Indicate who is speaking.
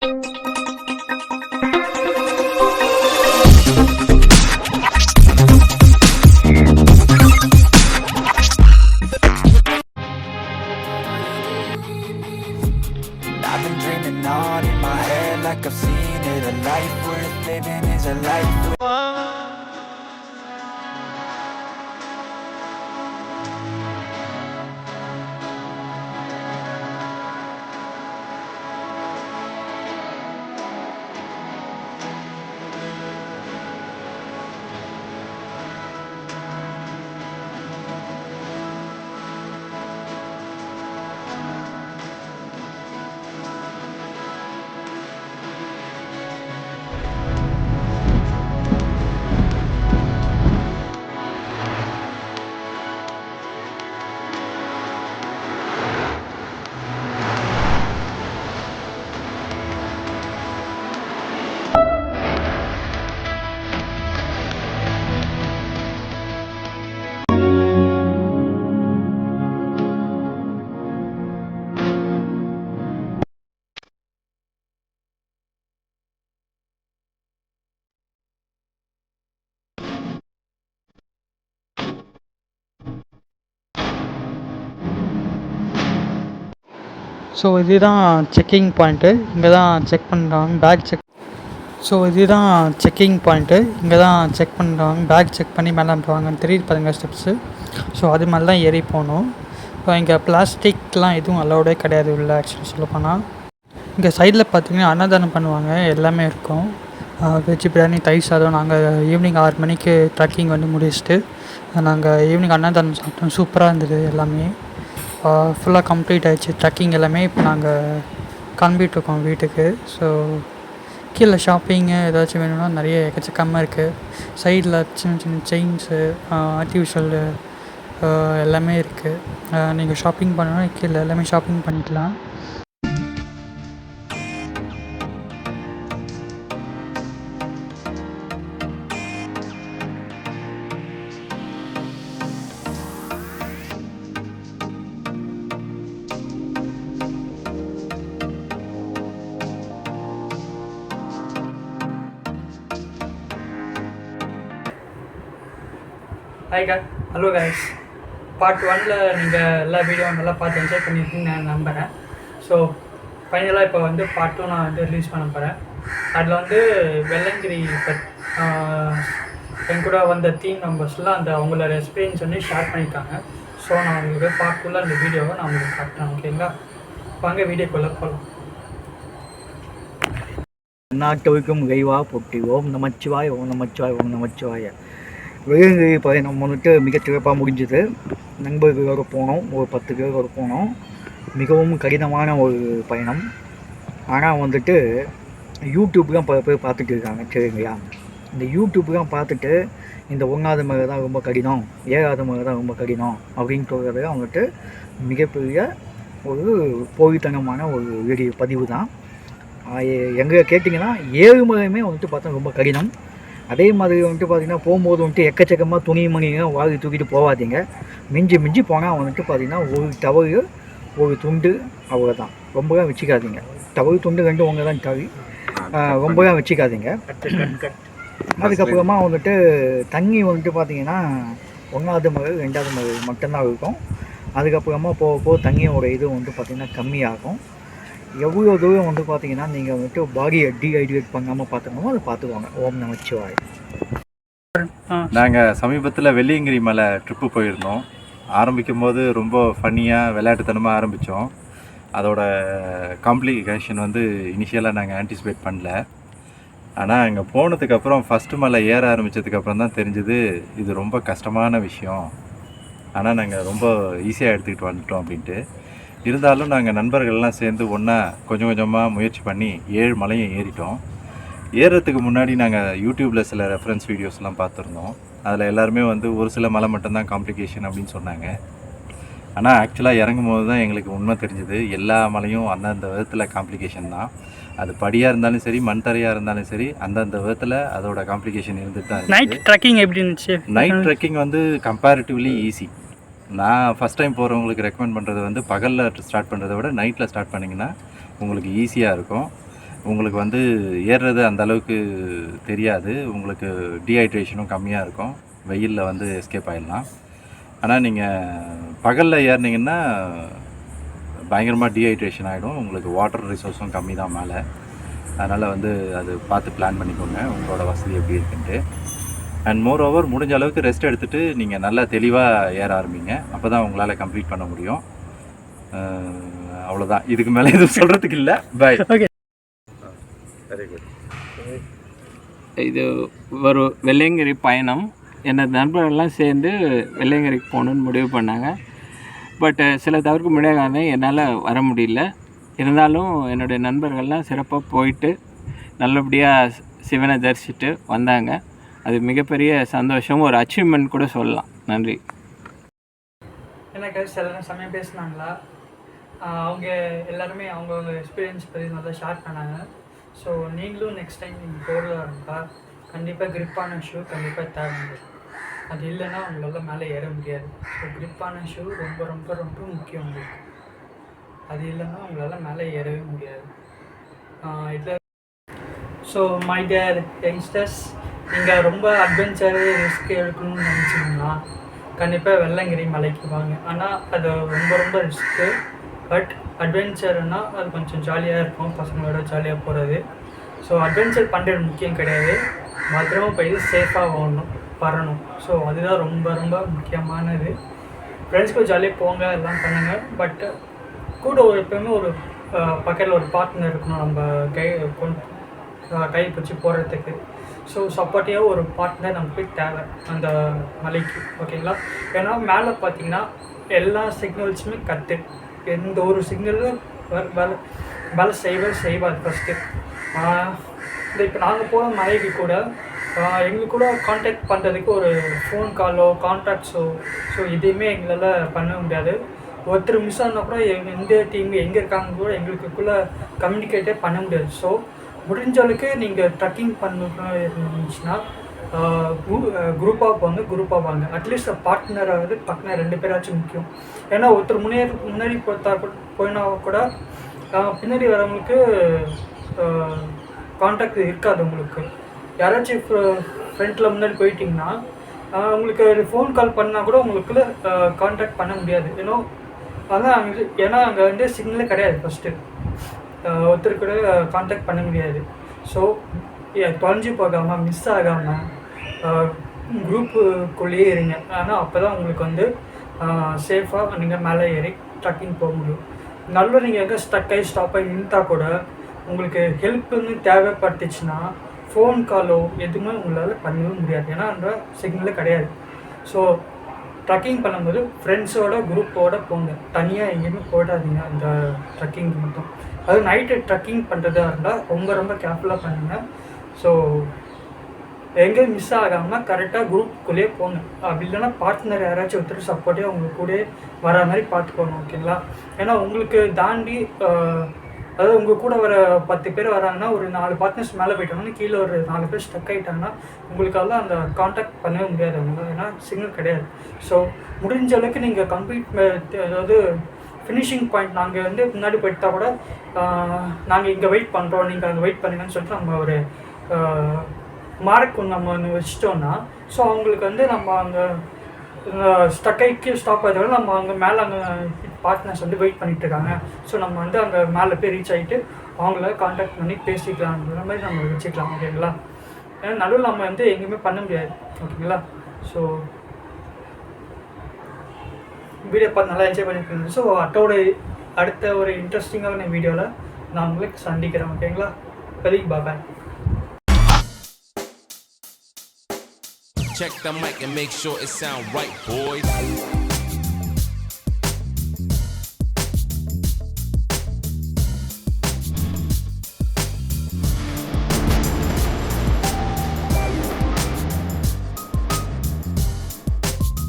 Speaker 1: I've been dreaming on in my head like I've seen it. A life worth living is a life
Speaker 2: so இதுதான் checking point. இங்கே தான் check பண்ணுறாங்க back check. So இதுதான் checking point. இங்கே தான் check பண்ணுறாங்க back check பண்ணி மேலே அனுப்புவாங்கன்னு தெரியுது பாருங்கள் ஸ்டெப்ஸு. ஸோ அது மாதிரி தான் ஏறி போகணும். இப்போ இங்கே பிளாஸ்டிக்லாம் எதுவும் அலோடே கிடையாது உள்ள. ஆக்சுவலி சொல்லப்போனால் இங்கே சைடில் பார்த்திங்கன்னா அன்னதானம் பண்ணுவாங்க, எல்லாமே இருக்கும். வெஜ் பிரியாணி, தயிர் சாதம். நாங்கள் ஈவினிங் 6 மணிக்கு ட்ரக்கிங் வந்து முடிச்சுட்டு நாங்கள் ஈவினிங் அன்னதானம் சாப்பிட்டோம். சூப்பராக இருந்தது எல்லாமே. ஃபுல்லாக கம்ப்ளீட் ஆகிடுச்சு ட்ரக்கிங் எல்லாமே. இப்போ நாங்கள் கிளம்பிகிட்ருக்கோம் வீட்டுக்கு. ஸோ கீழே ஷாப்பிங்கு ஏதாச்சும் வேணும்னா நிறைய எக்கச்சக்கமாக இருக்குது. சைடில் சின்ன சின்ன செயின்ஸு, ஆர்டிஃபிஷியல் எல்லாமே இருக்குது. நீங்கள் ஷாப்பிங் பண்ணணுன்னா கீழே எல்லாமே ஷாப்பிங் பண்ணிக்கலாம். Hi hello guys. பார்ட் 1ல் நீங்கள் எல்லா வீடியோவும் நல்லா பார்த்து என்ஜாய் பண்ணியிருக்கீங்கன்னு நான் நம்புகிறேன். ஸோ ஃபைனலாக இப்போ வந்து பார்ட் 2 நான் வந்து ரிலீஸ் பண்ண போகிறேன். அதில் வந்து வெள்ளங்கிரி என் கூட வந்த டீம் மெம்பர்ஸ்லாம் அந்த அவங்களோட எக்ஸ்பீரியன்ஸ் வந்து ஷேர் பண்ணியிருக்காங்க. ஸோ நான் உங்களுக்கு பார்ட் 2ல் அந்த வீடியோவை நான் உங்களுக்கு காட்டுறேன். ஓகேங்களா, வாங்க வீடியோக்குள்ளே போகலாம்.
Speaker 3: நாட்டவிக்கும் இறைவா போற்றி. ஓம் நமச்சிவாய், ஓம் நமச்சிவாய், ஓம் நமச்சிவாய. வெள்ளங்கிரி பயணம் வந்துட்டு மிக சிறப்பாக முடிஞ்சுது. நண்பர்களோடு போனோம், ஒரு 10 பேரோடு போனோம். மிகவும் கடினமான ஒரு பயணம். ஆனால் வந்துட்டு யூடியூப்லாம் பல பேர் பார்த்துட்டு இருக்காங்க, சரிங்களா? இந்த யூடியூப்லாம் பார்த்துட்டு இந்த 1வது மலை தான் ரொம்ப கடினம், 7வது மலை தான் ரொம்ப கடினம் அப்படின்னு சொல்கிறது வந்துட்டு மிகப்பெரிய ஒரு போலித்தனமான ஒரு வீடியோ பதிவு தான். எங்கே கேட்டிங்கன்னா 7 மலையுமே வந்துட்டு பார்த்தா ரொம்ப கடினம். அதே மாதிரி வந்துட்டு பார்த்திங்கன்னா போகும்போது வந்துட்டு எக்கச்சக்கமாக துணிமணிலாம் வாங்கி தூக்கிட்டு போகாதீங்க. மிஞ்சி போனால் வந்துட்டு பார்த்திங்கன்னா ஒரு டவரு, ஒரு துண்டு, அவ்வளோதான். ரொம்பலாம் வச்சுக்காதீங்க. டவரு, துண்டு 2 ஒன்று தான் தவி, ரொம்பலாம் வச்சுக்காதீங்க. அதுக்கப்புறமா வந்துட்டு தண்ணி வந்துட்டு பார்த்திங்கன்னா 1வது மலை 2வது மலை மட்டும்தான் இருக்கும். அதுக்கப்புறமா போக தண்ணியோட இது வந்துட்டு பார்த்திங்கன்னா கம்மியாகும். எவ்வளோ தூரம் வந்து பார்த்தீங்கன்னா நீங்கள் வந்துட்டு பாடியை டீஹைட்ரேட் பண்ணாமல் பார்த்துக்கணுமோ அதை பார்த்துக்கோங்க. ஓம் நமச்சிவாய்.
Speaker 4: நாங்கள் சமீபத்தில் வெள்ளியங்கிரி மலை ட்ரிப்பு போயிருந்தோம். ஆரம்பிக்கும் போது ரொம்ப ஃபன்னியாக விளையாட்டுத்தனமாக ஆரம்பித்தோம். அதோட காம்ப்ளிகேஷன் வந்து இனிஷியலாக நாங்கள் ஆன்டிசிபேட் பண்ணல. ஆனால் அங்கே போனதுக்கப்புறம் ஃபஸ்ட்டு மலை ஏற ஆரம்பித்ததுக்கப்புறம் தான் தெரிஞ்சுது இது ரொம்ப கஷ்டமான விஷயம். ஆனால் நாங்கள் ரொம்ப ஈஸியாக எடுத்துக்கிட்டு வந்துட்டோம் அப்படின்ட்டு. இருந்தாலும் நாங்கள் நண்பர்கள்லாம் சேர்ந்து ஒன்றா கொஞ்சம் கொஞ்சமாக முயற்சி பண்ணி 7 மலையும் ஏறிட்டோம். ஏறுறதுக்கு முன்னாடி நாங்கள் யூடியூப்பில் சில ரெஃபரன்ஸ் வீடியோஸ்லாம் பார்த்துருந்தோம். அதில் எல்லாருமே வந்து ஒரு சில மலை மட்டும்தான் காம்ப்ளிகேஷன் அப்படின்னு சொன்னாங்க. ஆனால் ஆக்சுவலாக இறங்கும் போது தான் எங்களுக்கு உண்மை தெரிஞ்சுது, எல்லா மலையும் அந்தந்த விதத்தில் காம்ப்ளிகேஷன் தான். அது படியாக இருந்தாலும் சரி, மண் தரையாக இருந்தாலும் சரி, அந்தந்த விதத்தில் அதோட காம்ப்ளிகேஷன் இருந்துட்டு தான்.
Speaker 2: நைட் ட்ரெக்கிங் எப்படி இருந்துச்சு?
Speaker 4: நைட் ட்ரெக்கிங் வந்து கம்பேரிட்டிவ்லி ஈஸி. நான் ஃபஸ்ட் டைம் போகிறவங்களுக்கு ரெக்கமெண்ட் பண்ணுறது வந்து பகலில் ஸ்டார்ட் பண்ணுறதை விட நைட்டில் ஸ்டார்ட் பண்ணிங்கன்னா உங்களுக்கு ஈஸியாக இருக்கும். உங்களுக்கு வந்து ஏறுறது அந்த அளவுக்கு தெரியாது, உங்களுக்கு டீஹைட்ரேஷனும் கம்மியாக இருக்கும், வெயிலில் வந்து எஸ்கேப் ஆகிடலாம். ஆனால் நீங்கள் பகலில் ஏறினீங்கன்னா பயங்கரமாக டீஹைட்ரேஷன் ஆகிடும், உங்களுக்கு வாட்டர் ரிசோர்ஸும் கம்மி தான் மேலே. அதனால் வந்து அது பார்த்து பிளான் பண்ணிக்கோங்க உங்களோட வசதி எப்படி இருக்குன்ட்டு. அண்ட் மோர் ஓவர் முடிஞ்ச அளவுக்கு ரெஸ்ட் எடுத்துகிட்டு நீங்கள் நல்லா தெளிவாக ஏற ஆரம்பிங்க, அப்போ தான் உங்களால் கம்ப்ளீட் பண்ண முடியும். அவ்வளோதான், இதுக்கு மேலே எதுவும் சொல்கிறதுக்கு இல்லை. பை.
Speaker 2: Okay,
Speaker 4: very good.
Speaker 5: இது ஒரு வெள்ளையங்கிரி பயணம். எனது நண்பர்கள்லாம் சேர்ந்து வெள்ளையங்கிரிக்கு போகணுன்னு முடிவு பண்ணாங்க. பட் சில தவிர்க்க முடியாத என்னால் வர முடியல. இருந்தாலும் என்னுடைய நண்பர்கள்லாம் சிறப்பாக போயிட்டு நல்லபடியாக சிவனை தரிசிட்டு வந்தாங்க. அது மிகப்பெரிய சந்தோஷம், ஒரு அச்சீவ்மெண்ட் கூட சொல்லலாம். நன்றி.
Speaker 2: எனக்கு சில சமயம் பேசினாங்களா, அவங்க எல்லாருமே அவங்கவுங்க எக்ஸ்பீரியன்ஸ் பற்றி நல்லா ஷேர் பண்ணாங்க. ஸோ நீங்களும் நெக்ஸ்ட் டைம் நீங்கள் போகிறதா இருந்தால் கண்டிப்பாக கிரிப்பான ஷூ கண்டிப்பாக தேவைங்க. அது இல்லைன்னா உங்களால் மேலே ஏற முடியாது. ஸோ கிரிப்பான ஷூ ரொம்ப ரொம்ப ரொம்ப முக்கியம் உங்களுக்கு. அது இல்லைன்னா உங்களால் மேலே ஏறவே முடியாது. இதில் ஸோ மை டியர் யங்ஸ்டர்ஸ், நீங்கள் ரொம்ப அட்வென்ச்சரு ரிஸ்க் எடுக்கணும்னு நினச்சிங்கன்னா கண்டிப்பாக வெள்ளையங்கிரி மலைக்கு வாங்க. ஆனால் அது ரொம்ப ரொம்ப ரிஸ்க்கு. பட் அட்வென்ச்சர்னால் அது கொஞ்சம் ஜாலியாக இருக்கும், பசங்களோட ஜாலியாக போகிறது. ஸோ அட்வென்ச்சர் பண்ணுறது முக்கியம் கிடையாது, பத்திரமாக போய் சேஃபாக வரணும். ஸோ அதுதான் ரொம்ப ரொம்ப முக்கியமானது. ஃப்ரெண்ட்ஸ்க்கு ஜாலியாக போங்க, எல்லாம் பண்ணுங்கள். பட் கூட எப்போயுமே ஒரு பக்கத்தில் ஒரு பார்ட்னர் இருக்கணும், நம்ம கை பிடிச்சி போகிறதுக்கு. ஸோ சப்போர்ட்டிவாக ஒரு பார்ட்னர் நமக்கு தேவை அந்த மலைக்கு, ஓகேங்களா? ஏன்னா மேலே பார்த்தீங்கன்னா எல்லா சிக்னல்ஸுமே கட்டு, எந்த ஒரு சிக்னலும் வேலை செய்வாது ஃபஸ்ட்டு. இந்த இப்போ நாங்கள் போகிற மலைக்கு கூட எங்களுக்கு கூட கான்டாக்ட் பண்ணுறதுக்கு ஒரு ஃபோன் காலோ கான்டாக்ட்ஸோ ஸோ எதுவுமே எங்களால் பண்ண முடியாது. ஒருத்தர் மிஸ் ஆனால் கூட எந்த டீம் எங்கே இருக்காங்க கூட எங்களுக்குள்ளே கம்யூனிகேட்டே பண்ண முடியாது. ஸோ முடிஞ்ச அளவுக்கு நீங்கள் ட்ரக்கிங் இருந்துச்சுன்னா குரூப்பாக வாங்க. அட்லீஸ்ட் பார்ட்னராக பார்ட்னர் 2 பேராச்சும் முக்கியம். ஏன்னா ஒருத்தர் முன்னாடி போயினா கூட பின்னாடி வரவங்களுக்கு கான்டாக்ட் இருக்காது. உங்களுக்கு யாராச்சும் ஃப்ரெண்டில் முன்னாடி போயிட்டிங்கன்னா உங்களுக்கு ஃபோன் கால் பண்ணால் கூட உங்களுக்குள்ள கான்டாக்ட் பண்ண முடியாது. ஏன்னா அங்கே வந்து சிக்னலே கிடையாது. ஃபஸ்ட்டு ஒருத்தர் கூட கான்டாக்ட் பண்ண முடியாது. ஸோ தொலைஞ்சு போகாமல் மிஸ் ஆகாமல் குரூப்புக்குள்ளேயே இருங்க. ஆனால் அப்போ தான் உங்களுக்கு வந்து சேஃபாக நீங்கள் மேலே ஏறி ட்ரக்கிங் போக முடியும். நல்லா நீங்கள் எங்கே ஸ்டாப் ஆகி நின்றால் கூட உங்களுக்கு ஹெல்ப்புன்னு தேவைப்பட்டுச்சுன்னா ஃபோன் காலோ எதுவுமே உங்களால் பண்ணவே முடியாது, ஏன்னா அந்த சிக்னலே கிடையாது. ஸோ ட்ரக்கிங் பண்ணும்போது ஃப்ரெண்ட்ஸோட குரூப்போடு போங்க, தனியாக எங்கேயுமே போடாதீங்க அந்த ட்ரக்கிங் மட்டும். அது நைட்டு ட்ரக்கிங் பண்ணுறதா இருந்தால் ரொம்ப ரொம்ப கேர்ஃபுல்லாக பண்ணுங்கள். ஸோ எங்கேயும் மிஸ் ஆகாமல் கரெக்டாக குரூப்புக்குள்ளேயே போங்க. அப்படி இல்லைன்னா பார்ட்னர் யாராச்சும் ஒருத்தர் சப்போர்ட்டிவாக உங்களுக்கு கூட வர மாதிரி பார்த்துக்கோங்க, ஓகேங்களா? ஏன்னா உங்களுக்கு தாண்டி அதாவது உங்கள் கூட வர 10 பேர் வராங்கன்னா ஒரு 4 பார்ட்னர்ஸ் மேலே போயிட்டாங்கன்னா கீழே ஒரு 4 பேர் ஸ்டக் ஆகிட்டாங்கன்னா உங்களுக்கெல்லாம் அந்த கான்டாக்ட் பண்ணவே முடியாது அவங்க, ஏன்னா சிக்னல் கிடையாது. ஸோ முடிஞ்ச அளவுக்கு நீங்கள் அதாவது ஃபினிஷிங் பாயிண்ட் நாங்கள் வந்து முன்னாடி போயிட்டா கூட நாங்கள் இங்கே வெயிட் பண்ணுறோம், நீங்கள் அங்கே வெயிட் பண்ணுங்கன்னு சொல்லிட்டு நம்ம ஒரு மார்க் நம்ம ஒன்று வச்சிட்டோன்னா ஸோ அவங்களுக்கு வந்து நம்ம அங்கே ஸ்டக்கைக்கு ஸ்டாப் ஆகிறத நம்ம அங்கே மேலே அங்கே பார்ட்னர்ஸ் வந்து வெயிட் பண்ணிகிட்ருக்காங்க. ஸோ நம்ம வந்து அங்கே மேலே போய் ரீச் ஆகிட்டு அவங்கள கான்டாக்ட் பண்ணி பேசிக்கலாம்ன்ற மாதிரி நம்ம வச்சுக்கலாம், ஓகேங்களா? ஏன்னா நடுவில் நம்ம வந்து எங்கேயுமே பண்ண முடியாது, ஓகேங்களா? ஸோ வீடியோ பார்த்து நல்லா என்ஜாய் பண்ணியிருக்கேன். ஸோ அடுத்த ஒரு இன்ட்ரெஸ்டிங்கான வீடியோவில் நான் உங்களுக்கு சந்திக்கிறேன், ஓகேங்களா? இப்போதைக்கு பாய்.
Speaker 6: Check the mic and make sure it sound right, boys.